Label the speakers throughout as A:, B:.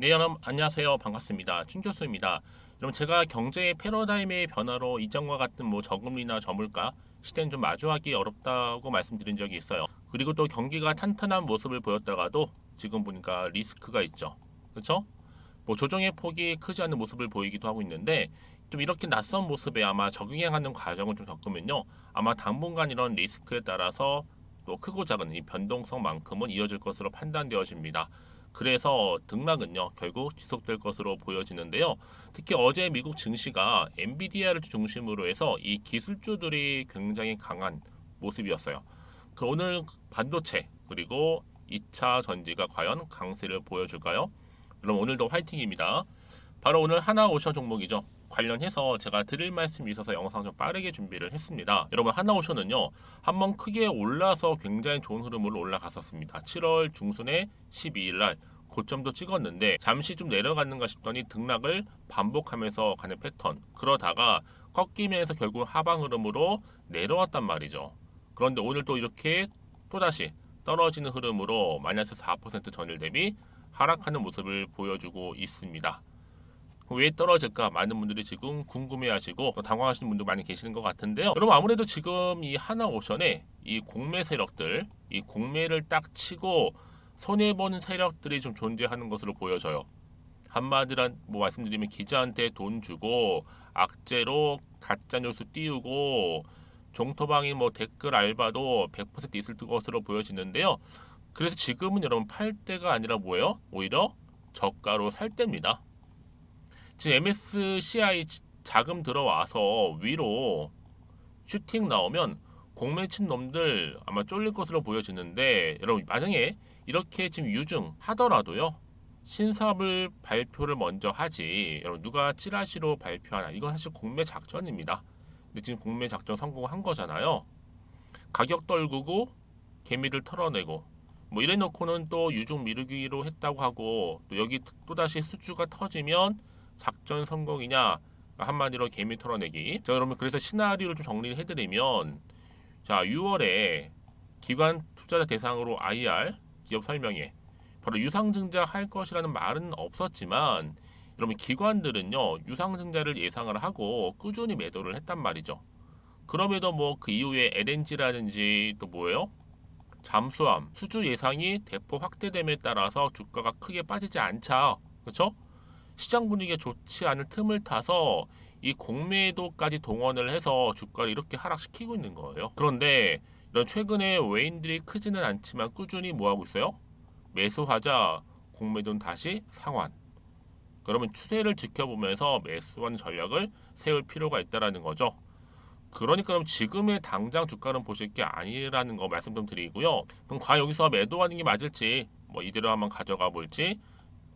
A: 네, 여러분 안녕하세요. 반갑습니다. 춘교수입니다. 여러분 제가 경제의 패러다임의 변화로 이전과 같은 저금리나 저물가 시대는 좀 마주하기 어렵다고 말씀드린 적이 있어요. 그리고 또 경기가 탄탄한 모습을 보였다가도 지금 보니까 리스크가 있죠. 그렇죠? 조정의 폭이 크지 않은 모습을 보이기도 하고 있는데 좀 이렇게 낯선 모습에 아마 적응해가는 과정을 좀 겪으면요. 아마 당분간 이런 리스크에 따라서 또 크고 작은 이 변동성만큼은 이어질 것으로 판단되어집니다. 그래서 등락은요 결국 지속될 것으로 보여지는데요. 특히 어제 미국 증시가 엔비디아를 중심으로 해서 이 기술주들이 굉장히 강한 모습이었어요. 그 오늘 반도체 그리고 2차 전지가 과연 강세를 보여줄까요? 그럼 오늘도 화이팅입니다. 바로 오늘 하나오션 종목이죠. 관련해서 제가 드릴 말씀이 있어서 영상 좀 빠르게 준비를 했습니다. 여러분 하나오션은요 한번 크게 올라서 굉장히 좋은 흐름으로 올라갔었습니다. 7월 중순에 12일 날 고점도 찍었는데 잠시 좀 내려갔는가 싶더니 등락을 반복하면서 가는 패턴. 그러다가 꺾이면서 결국 하방 흐름으로 내려왔단 말이죠. 그런데 오늘 또 이렇게 또다시 떨어지는 흐름으로 마이너스 4% 전일 대비 하락하는 모습을 보여주고 있습니다. 왜 떨어질까 많은 분들이 지금 궁금해하시고 당황하시는 분도 많이 계시는 것 같은데요. 여러분 아무래도 지금 이 하나오션의 이 공매 세력들, 이 공매를 딱 치고 손해보는 세력들이 좀 존재하는 것으로 보여져요. 한마디로 말씀드리면 기자한테 돈 주고 악재로 가짜 뉴스 띄우고 종토방이 댓글 알바도 100% 있을 것으로 보여지는데요. 그래서 지금은 여러분 팔 때가 아니라 뭐예요? 오히려 저가로 살 때입니다. 지금 MSCI 자금 들어와서 위로 슈팅 나오면 공매 친 놈들 아마 쫄릴 것으로 보여지는데 여러분 만약에 이렇게 지금 유증 하더라도요. 신사업을 발표를 먼저 하지 여러분 누가 찌라시로 발표하나 이건 사실 공매 작전입니다. 근데 지금 공매 작전 성공한 거잖아요. 가격 떨구고 개미를 털어내고 이래 놓고는 또 유증 미루기로 했다고 하고 또 여기 또다시 수주가 터지면 작전 성공이냐 한마디로 개미 털어내기. 자 그러면 그래서 시나리오를 좀 정리를 해드리면 자 6월에 기관 투자자 대상으로 IR 기업 설명회 바로 유상증자 할 것이라는 말은 없었지만 여러분 기관들은요 유상증자를 예상을 하고 꾸준히 매도를 했단 말이죠. 그럼에도 그 이후에 LNG라든지 또 뭐예요? 잠수함 수주 예상이 대폭 확대됨에 따라서 주가가 크게 빠지지 않자. 그렇죠? 시장 분위기가 좋지 않을 틈을 타서 이 공매도까지 동원을 해서 주가를 이렇게 하락시키고 있는 거예요. 그런데 이런 최근에 외인들이 크지는 않지만 꾸준히 뭐 하고 있어요? 매수하자 공매도는 다시 상환. 그러면 추세를 지켜보면서 매수하는 전략을 세울 필요가 있다라는 거죠. 그러니까 그럼 지금의 당장 주가는 보실 게 아니라는 거 말씀 좀 드리고요. 그럼 과연 여기서 매도하는 게 맞을지 이대로 한번 가져가 볼지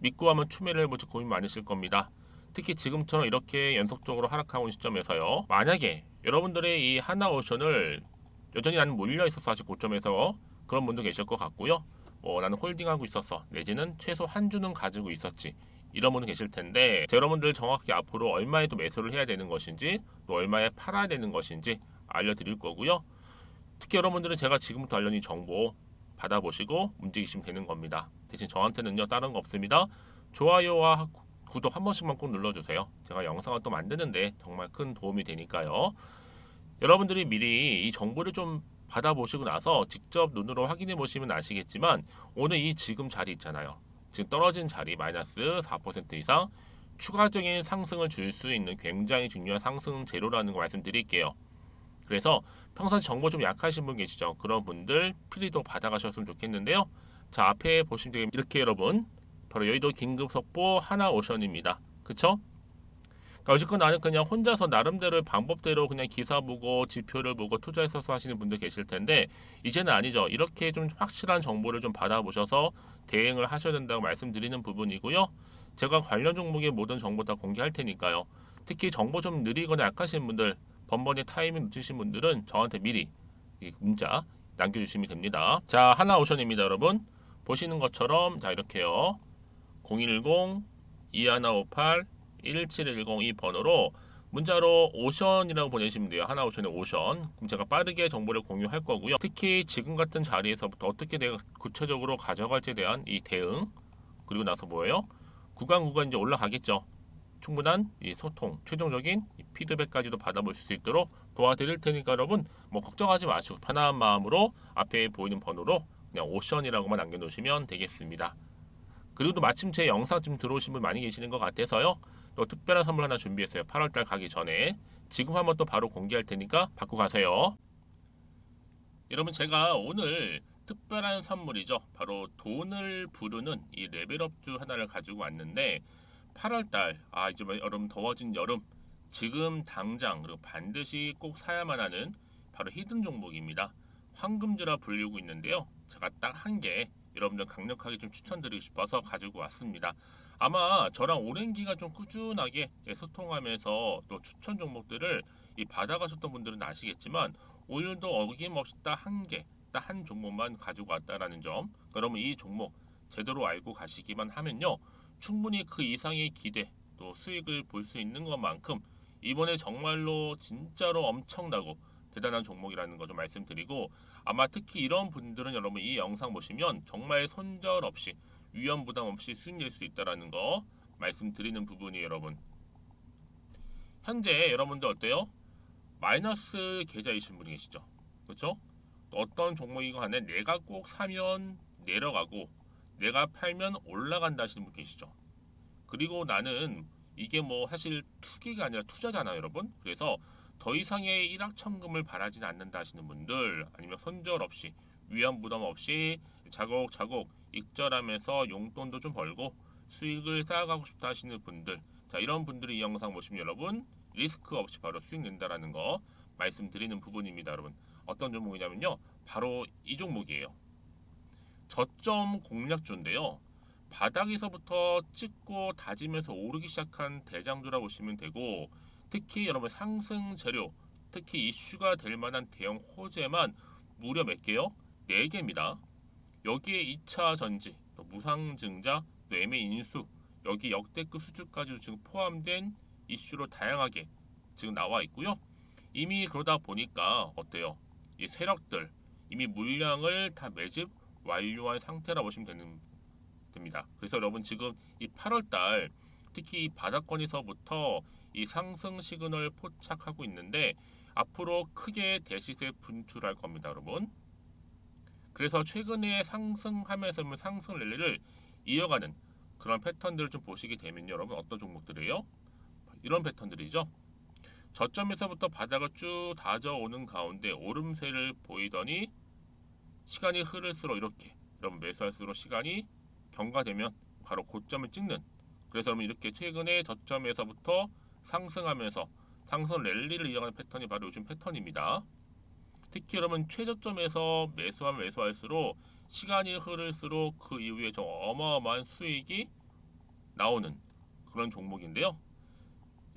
A: 믿고 하면 추매를 해볼지 고민 많으실 겁니다. 특히 지금처럼 이렇게 연속적으로 하락하고 있는 시점에서요. 만약에 여러분들의 이 하나오션을 여전히 나는 몰려 있어서 아직 고점에서 그런 분도 계실 것 같고요. 나는 홀딩하고 있었어. 내지는 최소 한 주는 가지고 있었지. 이런 분은 계실 텐데 여러분들 정확히 앞으로 얼마에 또 매수를 해야 되는 것인지 또 얼마에 팔아야 되는 것인지 알려드릴 거고요. 특히 여러분들은 제가 지금부터 알려드린 정보 받아보시고 움직이시면 되는 겁니다. 대신 저한테는요 다른 거 없습니다. 좋아요와 구독 한 번씩만 꼭 눌러주세요. 제가 영상을 또 만드는데 정말 큰 도움이 되니까요. 여러분들이 미리 이 정보를 좀 받아보시고 나서 직접 눈으로 확인해 보시면 아시겠지만 오늘 이 지금 자리 있잖아요. 지금 떨어진 자리 마이너스 4% 이상 추가적인 상승을 줄 수 있는 굉장히 중요한 상승 재료라는 거 말씀드릴게요. 그래서 평소에 정보 좀 약하신 분 계시죠? 그런 분들 필히도 받아가셨으면 좋겠는데요. 자 앞에 보시면 되겠 이렇게 여러분 바로 여의도 긴급속보 하나오션입니다. 그쵸? 그러니까 어쨌건 나는 그냥 혼자서 나름대로 방법대로 그냥 기사 보고 지표를 보고 투자했어서 하시는 분들 계실 텐데 이제는 아니죠. 이렇게 좀 확실한 정보를 좀 받아보셔서 대응을 하셔야 된다고 말씀드리는 부분이고요. 제가 관련 종목의 모든 정보 다 공개할 테니까요. 특히 정보 좀 느리거나 약하신 분들 번번이 타이밍 놓치신 분들은 저한테 미리 문자 남겨주시면 됩니다. 자 하나오션입니다 여러분. 보시는 것처럼 자 이렇게요. 010-2158 1710 이 번호로 문자로 오션이라고 보내시면 돼요. 하나오션의 오션. 그럼 제가 빠르게 정보를 공유할 거고요. 특히 지금 같은 자리에서부터 어떻게 내가 구체적으로 가져갈지에 대한 이 대응 그리고 나서 뭐예요? 구간 이제 올라가겠죠. 충분한 이 소통, 최종적인 이 피드백까지도 받아볼 수 있도록 도와드릴 테니까 여러분 뭐 걱정하지 마시고 편안한 마음으로 앞에 보이는 번호로 그냥 오션이라고만 남겨놓으시면 되겠습니다. 그리고 또 마침 제 영상 좀 들어오신 분 많이 계시는 것 같아서요. 또 특별한 선물 하나 준비했어요. 8월달 가기 전에 지금 한번 또 바로 공개할 테니까 받고 가세요. 여러분 제가 오늘 특별한 선물이죠. 바로 돈을 부르는 이 레벨업주 하나를 가지고 왔는데 8월달 이제 여러분 더워진 여름 지금 당장 그리고 반드시 꼭 사야만 하는 바로 히든 종목입니다. 황금주라 불리고 있는데요. 제가 딱 한 개 여러분들 강력하게 좀 추천드리고 싶어서 가지고 왔습니다. 아마 저랑 오랜 기간 좀 꾸준하게 소통하면서 또 추천 종목들을 받아가셨던 분들은 아시겠지만 오늘도 어김없이 딱 한 개, 딱 한 종목만 가지고 왔다라는 점. 그러면 이 종목 제대로 알고 가시기만 하면요. 충분히 그 이상의 기대 또 수익을 볼 수 있는 것만큼 이번에 정말로 진짜로 엄청나고 대단한 종목이라는 거 좀 말씀드리고 아마 특히 이런 분들은 여러분 이 영상 보시면 정말 손절없이 위험 부담 없이 수익 낼 수 있다라는 거 말씀드리는 부분이에요, 여러분. 현재 여러분들 어때요? 마이너스 계좌이신 분이 계시죠? 그렇죠? 어떤 종목이건 간에 내가 꼭 사면 내려가고 내가 팔면 올라간다 하시는 분 계시죠? 그리고 나는 이게 뭐 사실 투기가 아니라 투자잖아요, 여러분. 그래서 더 이상의 일확천금을 바라지는 않는다 하시는 분들, 아니면 손절 없이 위험 부담 없이 차곡차곡 익절하면서 용돈도 좀 벌고 수익을 쌓아가고 싶다 하시는 분들, 자 이런 분들이 이 영상 보시면 여러분 리스크 없이 바로 수익 낸다라는 거 말씀드리는 부분입니다, 여러분. 어떤 종목이냐면요, 바로 이 종목이에요. 저점 공략주인데요. 바닥에서부터 찍고 다지면서 오르기 시작한 대장주라고 보시면 되고, 특히 여러분 상승 재료, 특히 이슈가 될 만한 대형 호재만 무려 몇 개요? 4개입니다. 여기에 2차 전지, 또 무상증자, 또 매매 인수, 여기 역대급 수주까지 지금 포함된 이슈로 다양하게 지금 나와 있고요. 이미 그러다 보니까 어때요? 이 세력들 이미 물량을 다 매집 완료한 상태라 보시면 됩니다. 그래서 여러분 지금 이 8월달 특히 이 바닥권에서부터 이 상승 시그널 포착하고 있는데 앞으로 크게 대시세 분출할 겁니다, 여러분. 그래서 최근에 상승하면서 상승 랠리를 이어가는 그런 패턴들을 좀 보시게 되면 여러분 어떤 종목들이에요? 이런 패턴들이죠. 저점에서부터 바닥을 쭉 다져오는 가운데 오름세를 보이더니 시간이 흐를수록 이렇게 여러분 매수할수록 시간이 경과되면 바로 고점을 찍는, 그래서 여러분 이렇게 최근에 저점에서부터 상승하면서 상승 랠리를 이어가는 패턴이 바로 요즘 패턴입니다. 특히 여러분 최저점에서 매수하면 매수할수록 시간이 흐를수록 그 이후에 좀 어마어마한 수익이 나오는 그런 종목인데요.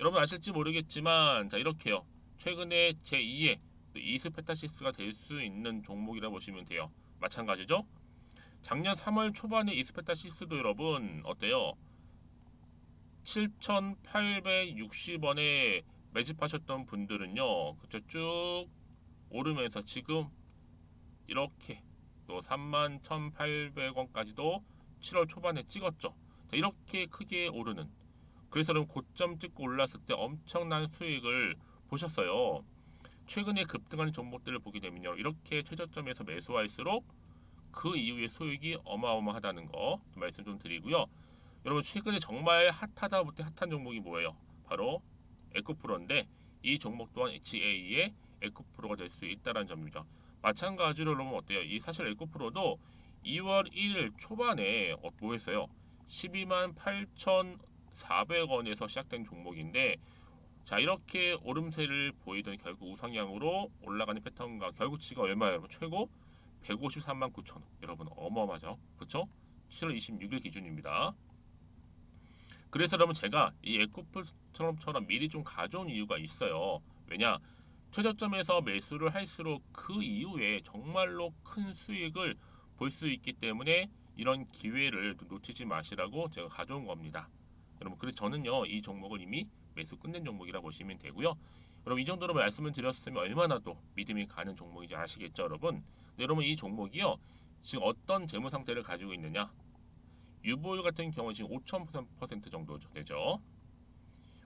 A: 여러분 아실지 모르겠지만 자 이렇게요. 최근에 제2의 이스페타시스가 될 수 있는 종목이라 보시면 돼요. 마찬가지죠. 작년 3월 초반에 이스페타시스도 여러분 어때요? 7,860원에 매집하셨던 분들은요. 그쵸 쭉 오르면서 지금 이렇게 또 31,800원까지도 7월 초반에 찍었죠. 이렇게 크게 오르는, 그래서 여러분 고점 찍고 올랐을 때 엄청난 수익을 보셨어요. 최근에 급등하는 종목들을 보게 되면요, 이렇게 최저점에서 매수할수록 그 이후에 수익이 어마어마하다는 거 말씀 좀 드리고요. 여러분 최근에 정말 핫하다 못해 핫한 종목이 뭐예요? 바로 에코프로인데 이 종목 또한 HA의 에코프로가 될 수 있다는 점이죠. 마찬가지로 여러분 어때요? 이 사실 에코프로도 2월 1일 초반에 뭐 했어요? 12만 8,400원에서 시작된 종목인데 자 이렇게 오름세를 보이던 결국 우상향으로 올라가는 패턴과 결국 지금 얼마예요, 여러분? 최고 153만 9천원. 여러분 어마어마하죠, 그렇죠? 7월 26일 기준입니다. 그래서 여러분 제가 이 에코프처럼 미리 좀 가져온 이유가 있어요. 왜냐? 최저점에서 매수를 할수록 그 이후에 정말로 큰 수익을 볼 수 있기 때문에 이런 기회를 놓치지 마시라고 제가 가져온 겁니다. 여러분 그래서 저는요 이 종목을 이미 매수 끝낸 종목이라 보시면 되고요. 여러분 이 정도로 말씀을 드렸으면 얼마나 또 믿음이 가는 종목인지 아시겠죠, 여러분? 여러분 이 종목이요 지금 어떤 재무 상태를 가지고 있느냐? 유보율 같은 경우는 지금 5,000% 정도 되죠.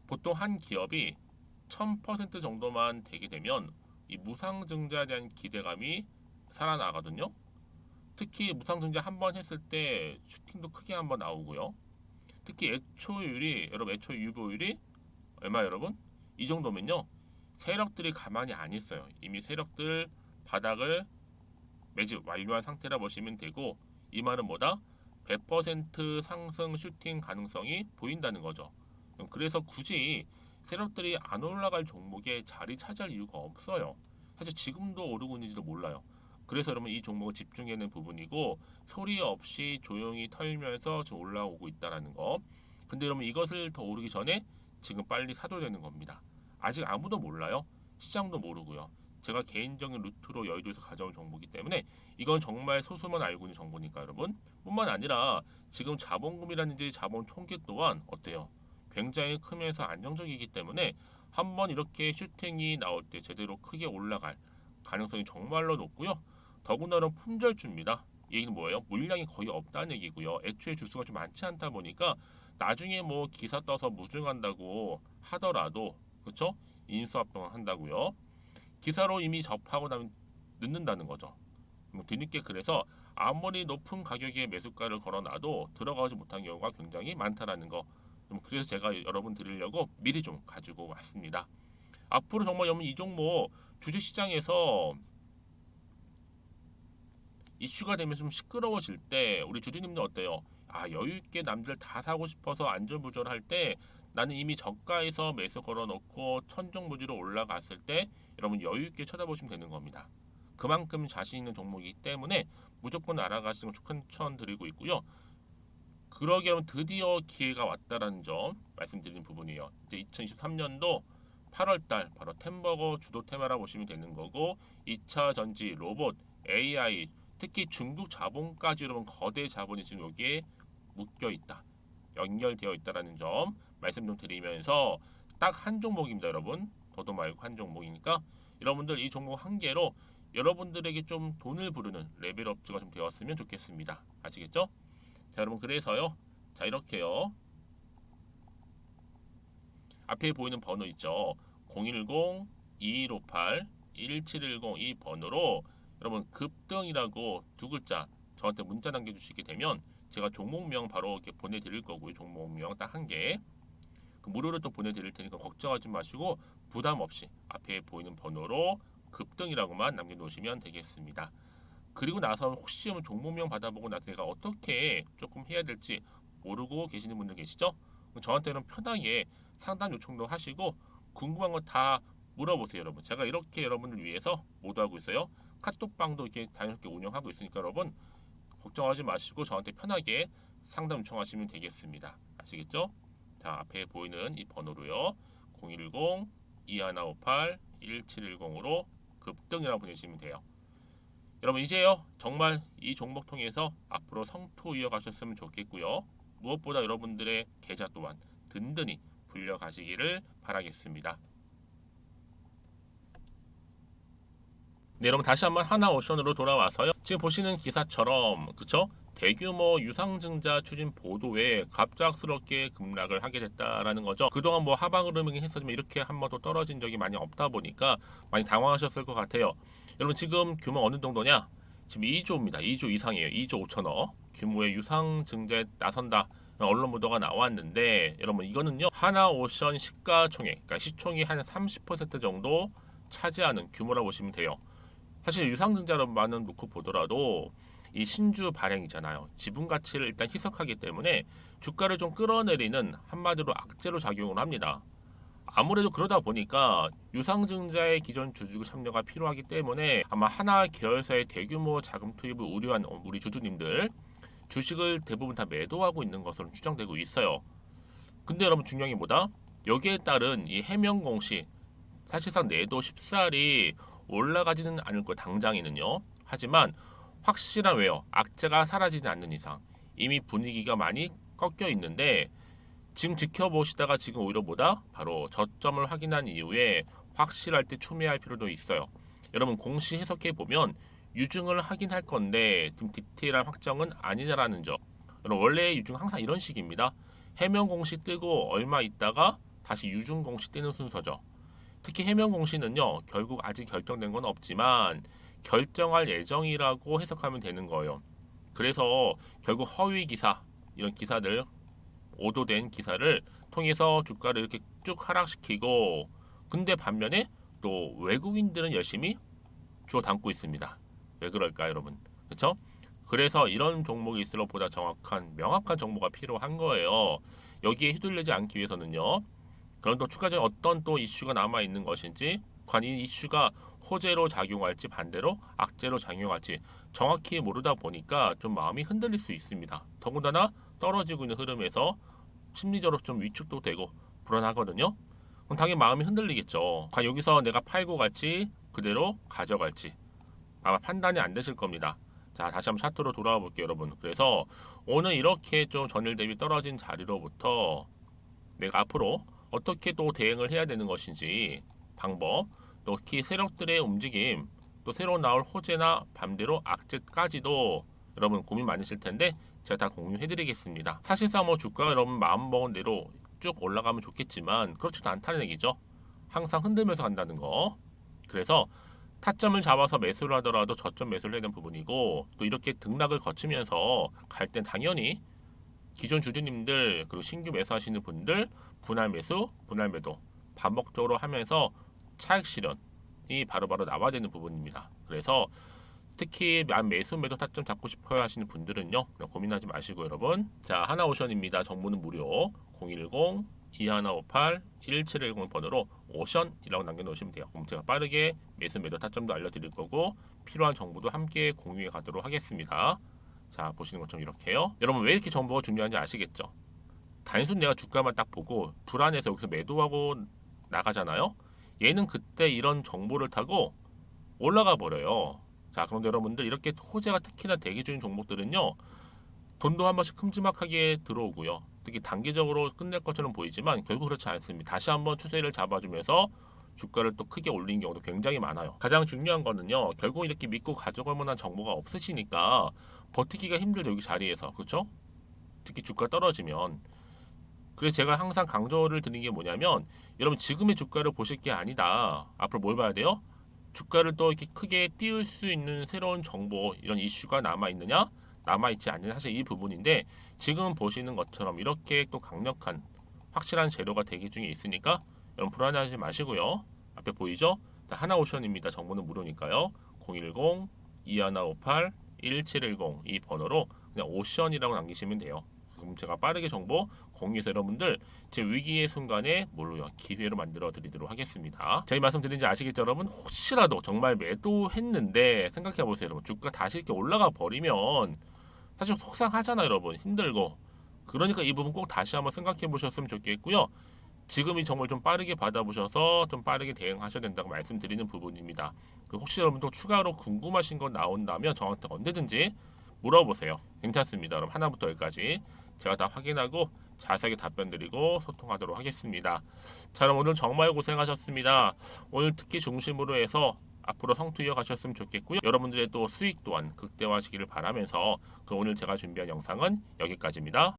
A: 보통 한 기업이 1,000% 정도만 되게 되면 이 무상증자에 대한 기대감이 살아나거든요. 특히 무상증자 한 번 했을 때 슈팅도 크게 한번 나오고요. 특히 애초율이 여러분 애초 유보율이 얼마 여러분? 이 정도면요. 세력들이 가만히 안 있어요. 이미 세력들 바닥을 매집 완료한 상태라 보시면 되고 이 말은 뭐다? 100% 상승 슈팅 가능성이 보인다는 거죠. 그래서 굳이 세력들이 안 올라갈 종목에 자리 차지할 이유가 없어요. 사실 지금도 오르고 있는지도 몰라요. 그래서 여러분 이 종목을 집중해야 하는 부분이고 소리 없이 조용히 털면서 지금 올라오고 있다라는 거. 근데 여러분 이것을 더 오르기 전에 지금 빨리 사둬야 되는 겁니다. 아직 아무도 몰라요. 시장도 모르고요. 제가 개인적인 루트로 여의도에서 가져온 정보이기 때문에 이건 정말 소수만 알고 있는 정보니까 여러분. 뿐만 아니라 지금 자본금이라든지 자본 총기 또한 어때요? 굉장히 크면서 안정적이기 때문에 한번 이렇게 슈팅이 나올 때 제대로 크게 올라갈 가능성이 정말로 높고요. 더군다나 품절주입니다. 이 얘기는 뭐예요? 물량이 거의 없다는 얘기고요. 애초에 주수가 좀 많지 않다 보니까 나중에 뭐 기사 떠서 무증한다고 하더라도 그렇죠? 인수합병 한다고요. 기사로 이미 접하고 나면 늦는다는 거죠. 뒤늦게 그래서 아무리 높은 가격에 매수가를 걸어놔도 들어가지 못한 경우가 굉장히 많다라는 거. 그래서 제가 여러분 드리려고 미리 좀 가지고 왔습니다. 앞으로 정말 여러분 이 종목 주식시장에서 이슈가 되면 좀 시끄러워질 때 우리 주주님들 어때요? 아 여유 있게 남들 다 사고 싶어서 안절부절할 때 나는 이미 저가에서 매수 걸어놓고 천정부지로 올라갔을 때 여러분 여유 있게 쳐다보시면 되는 겁니다. 그만큼 자신 있는 종목이기 때문에 무조건 알아가시는 걸 추천드리고 있고요. 그러기 위해 드디어 기회가 왔다라는 점 말씀드리는 부분이에요. 이제 2023년도 8월달 바로 템버거 주도 테마라 보시면 되는 거고 2차 전지, 로봇, AI 특히 중국 자본까지 여러분 거대 자본이 지금 여기에 묶여 있다. 연결되어 있다라는 점 말씀 좀 드리면서 딱 한 종목입니다, 여러분. 더도 말고 한 종목이니까 여러분들 이 종목 한 개로 여러분들에게 좀 돈을 부르는 레벨업주가 좀 되었으면 좋겠습니다. 아시겠죠? 자, 여러분 그래서요. 자, 이렇게요. 앞에 보이는 번호 있죠. 010-2158-1710 이 번호로 여러분 급등이라고 두 글자 저한테 문자 남겨주시게 되면 제가 종목명 바로 이렇게 보내드릴 거고요. 종목명 딱 한 개. 그 무료로 또 보내드릴 테니까 걱정하지 마시고 부담 없이 앞에 보이는 번호로 급등이라고만 남겨놓으시면 되겠습니다. 그리고 나서 혹시 종목명 받아보고 나서 내가 어떻게 조금 해야 될지 모르고 계시는 분들 계시죠? 저한테는 편하게 상담 요청도 하시고 궁금한 거 다 물어보세요, 여러분. 제가 이렇게 여러분을 위해서 모두하고 있어요. 카톡방도 이렇게 자연스럽게 운영하고 있으니까 여러분 걱정하지 마시고 저한테 편하게 상담 요청하시면 되겠습니다. 아시겠죠? 자, 앞에 보이는 이 번호로요. 010-2158-1710으로 급등이라고 보내시면 돼요. 여러분 이제요 정말 이 종목 통해서 앞으로 성투 이어가셨으면 좋겠고요. 무엇보다 여러분들의 계좌 또한 든든히 불려가시기를 바라겠습니다. 네, 여러분 다시 한번 하나오션으로 돌아와서요. 지금 보시는 기사처럼 그쵸? 대규모 유상증자 추진 보도에 갑작스럽게 급락을 하게 됐다라는 거죠. 그동안 뭐 하방 흐름이긴 했었지만 이렇게 한 번도 떨어진 적이 많이 없다 보니까 많이 당황하셨을 것 같아요. 여러분 지금 규모 어느 정도냐? 지금 2조입니다. 2조 이상이에요. 2조 5천억 규모의 유상증자에 나선다. 언론 보도가 나왔는데 여러분 이거는요 하나오션 시가총액 그러니까 시총이 한 30% 정도 차지하는 규모라고 보시면 돼요. 사실 유상증자로만은 놓고 보더라도 이 신주 발행이잖아요. 지분 가치를 일단 희석하기 때문에 주가를 좀 끌어내리는 한마디로 악재로 작용을 합니다. 아무래도 그러다 보니까 유상증자의 기존 주주 참여가 필요하기 때문에 아마 하나 계열사의 대규모 자금 투입을 우려한 우리 주주님들 주식을 대부분 다 매도하고 있는 것으로 추정되고 있어요. 근데 여러분 중요한 게 뭐다? 여기에 따른 이 해명 공시 사실상 내도 쉽사리 올라가지는 않을 거 당장에는요. 하지만 확실한 왜요? 악재가 사라지지 않는 이상 이미 분위기가 많이 꺾여 있는데 지금 지켜보시다가 지금 오히려 보다 바로 저점을 확인한 이후에 확실할 때 추매할 필요도 있어요. 여러분 공시 해석해 보면 유증을 하긴 할 건데 좀 디테일한 확정은 아니라는 점. 원래 유중 항상 이런 식입니다. 해명 공시 뜨고 얼마 있다가 다시 유중 공시 뜨는 순서죠. 특히 해명 공시는요, 결국 아직 결정된 건 없지만 결정할 예정이라고 해석하면 되는 거예요. 그래서 결국 허위 기사, 이런 기사들, 오도된 기사를 통해서 주가를 이렇게 쭉 하락시키고, 근데 반면에 또 외국인들은 열심히 주워 담고 있습니다. 왜 그럴까요, 여러분? 그렇죠? 그래서 이런 종목일수록 보다 정확한, 명확한 정보가 필요한 거예요. 여기에 휘둘리지 않기 위해서는요. 그럼 또 추가적인 어떤 또 이슈가 남아 있는 것인지, 과연 이 이슈가 호재로 작용할지 반대로 악재로 작용할지 정확히 모르다 보니까 좀 마음이 흔들릴 수 있습니다. 더군다나 떨어지고 있는 흐름에서 심리적으로 좀 위축도 되고 불안하거든요. 그럼 당연히 마음이 흔들리겠죠. 과연 여기서 내가 팔고 갈지 그대로 가져갈지 아마 판단이 안 되실 겁니다. 자, 다시 한번 차트로 돌아와 볼게요, 여러분. 그래서 오늘 이렇게 좀 전일 대비 떨어진 자리로부터 내가 앞으로 어떻게 또 대응을 해야 되는 것인지 방법, 또 특히 세력들의 움직임, 또 새로 나올 호재나 반대로 악재까지도 여러분 고민 많으실 텐데 제가 다 공유해 드리겠습니다. 사실상 뭐 주가가 여러분 마음먹은 대로 쭉 올라가면 좋겠지만 그렇지도 않다는 얘기죠. 항상 흔들면서 간다는 거. 그래서 타점을 잡아서 매수를 하더라도 저점 매수를 해야 되는 부분이고, 또 이렇게 등락을 거치면서 갈 땐 당연히 기존 주주님들 그리고 신규 매수하시는 분들 분할 매수, 분할 매도 반복적으로 하면서 차익 실현이 바로바로 나와야 되는 부분입니다. 그래서 특히 매수 매도 타점 잡고 싶어요 하시는 분들은요, 고민하지 마시고 여러분. 자, 하나오션입니다. 정보는 무료. 010-2158-1710 번호로 오션이라고 남겨놓으시면 돼요. 그럼 제가 빠르게 매수 매도 타점도 알려드릴 거고 필요한 정보도 함께 공유해 가도록 하겠습니다. 자, 보시는 것처럼 이렇게요. 여러분 왜 이렇게 정보가 중요한지 아시겠죠? 단순 내가 주가만 딱 보고 불안해서 여기서 매도하고 나가잖아요. 얘는 그때 이런 정보를 타고 올라가 버려요. 자, 그런데 여러분들 이렇게 호재가 특히나 대기 중인 종목들은요, 돈도 한 번씩 큼지막하게 들어오고요. 특히 단기적으로 끝낼 것처럼 보이지만 결국 그렇지 않습니다. 다시 한번 추세를 잡아주면서 주가를 또 크게 올린 경우도 굉장히 많아요. 가장 중요한 거는요, 결국 이렇게 믿고 가져갈 만한 정보가 없으시니까 버티기가 힘들죠, 여기 자리에서. 그렇죠? 특히 주가 떨어지면. 그래서 제가 항상 강조를 드리는 게 뭐냐면, 여러분 지금의 주가를 보실 게 아니다. 앞으로 뭘 봐야 돼요? 주가를 또 이렇게 크게 띄울 수 있는 새로운 정보, 이런 이슈가 남아 있느냐, 남아 있지 않느냐, 사실 이 부분인데, 지금 보시는 것처럼 이렇게 또 강력한 확실한 재료가 대기 중에 있으니까 여러분 불안해하지 마시고요. 앞에 보이죠? 하나오션입니다. 정보는 무료니까요. 010-2158-1710 이 번호로 그냥 오션이라고 남기시면 돼요. 그럼 제가 빠르게 정보 공유해서 여러분들 제 위기의 순간에 뭘로요? 기회로 만들어 드리도록 하겠습니다. 제가 이 말씀 드린지 아시겠죠, 여러분? 혹시라도 정말 매도했는데 생각해 보세요, 여러분. 주가 다시 이렇게 올라가 버리면 사실 속상하잖아요, 여러분. 힘들고. 그러니까 이 부분 꼭 다시 한번 생각해 보셨으면 좋겠고요. 지금이 정말 좀 빠르게 받아보셔서 좀 빠르게 대응하셔야 된다고 말씀드리는 부분입니다. 혹시 여러분도 추가로 궁금하신 거 나온다면 저한테 언제든지 물어보세요. 괜찮습니다. 그럼 하나부터 열까지 제가 다 확인하고 자세하게 답변 드리고 소통하도록 하겠습니다. 자, 그럼 오늘 정말 고생하셨습니다. 오늘 특히 중심으로 해서 앞으로 성투 이어가셨으면 좋겠고요. 여러분들의 또 수익 또한 극대화하시기를 바라면서 오늘 제가 준비한 영상은 여기까지입니다.